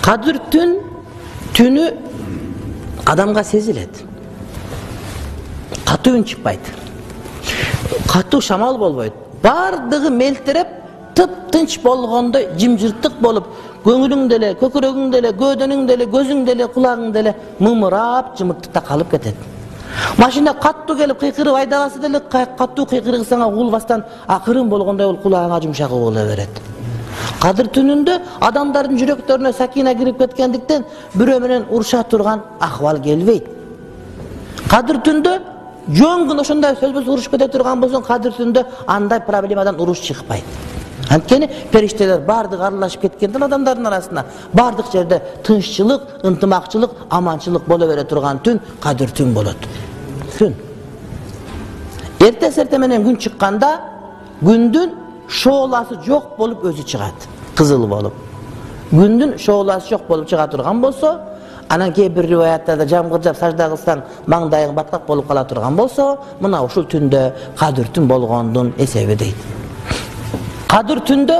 Kadir түнү адамга сезилет. Катуу үн чыкпайт. Катуу шамал болбойт. Бардыгы мелтиреп, тып-тынч болгондой, жымжыртык болуп, көңүлүң деле, көкүрөгүң деле, көөдөнүң деле, көзүң деле, кулагың деле мымырап, жымыртыкта калып кетет. Машина каттуу келип кыйкырып айдабасы деле каттуу кыйкырсаңа угулбастан акырын болгондой болуп кулагыңа жумшак угула берет. Кадыр түнүндө адамдардын жүрөктөрүнө сакина кирип кеткендиктен бирөө менен уруша турган акыбал келбейт. Кадыр түндө жөн күн ошондой сөзбөз уруш кете турган болсоң, кадыр түндө андай проблемадан уруш чыкпайт. Анткени периштелер бардыгы аралашып кеткенден адамдардын арасына бардык жерде тынччылык, ынтымакчылык, аманчылык боло бере турган түн кадыр түн болот. Түн. Эрте менен күн чыкканда күндүн шооласы жок болуп өзү чыгат, кызыл болуп. Күндүн шооласы жок болуп чыга турган болсо, анан кээ бир риваяттарда жамгыржап сажда кылсаң маңдайың баткак болуп кала турган болсо, мына ушул түндө кадыр түн болгондун эсеби дейт. Кадыр түндө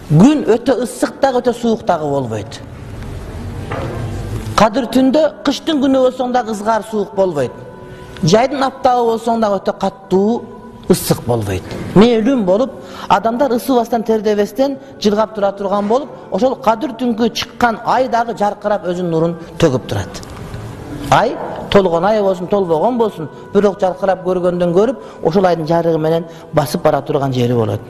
күн өтө ысык дагы өтө суук дагы болбойт. Кадыр түндө кыштын күнү болсоң дагы ызгар суук болбойт. Жайдын аптабы болсоң дагы өтө каттуу ысык болбойт. Мээлүм болуп, адамдар ысыбастан тердебестен жылгап тура турган болуп, ошол кадыр түнгө чыккан ай дагы жаркырап өзүнүн нурун төгүп турат. Ай толгон ай болсун, толбогон болсун, бирок жаркырап көргөндөн көрүп, ошол айдын жарыгы менен басып бара турган жери болот.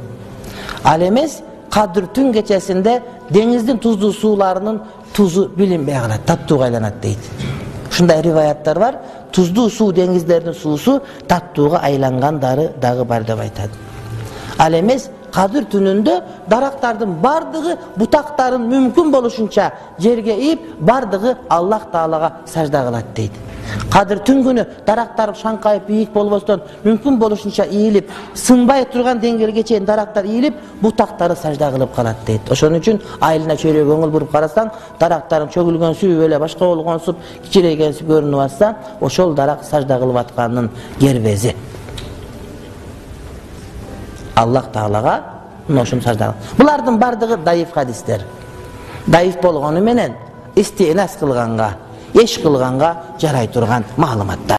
Ал эмес кадыр түн кечесинде деңиздин туздуу сууларынын тузу билинбей калат, таттууга айланат дейт. Ушундай риваяттар бар. Туздуу суу деңиздердин суусу таттууга айлангандары дагы бар деп айтат. Ал эмес кадыр түнүндө дарактардын бардыгы бутактарын мүмкүн болушунча жерге ийип, бардыгы Аллах Таалага сажда кылат дейт. Кадыр түн күнү дарактар шаңкайып бийик болбостон мүмкүн болушунча ийилип, сынбай турган деңгээлге чейин дарактар ийилип, бутактары сажда кылып калат дейт. Ошон үчүн айылына чөйрө көңүл буруп карасаң, дарактарын чөгүлгөнсүп эле башка болгонсуп, кичирейгенсип көрүнүп атса, ошол дарак сажда кылып атканын гербези. Аллах Таалага ошону сажда. Булардын бардыгы даиф хадистер. Даиф болгону менен истинас кылганга, еш кылганга жарай турган маалыматтар.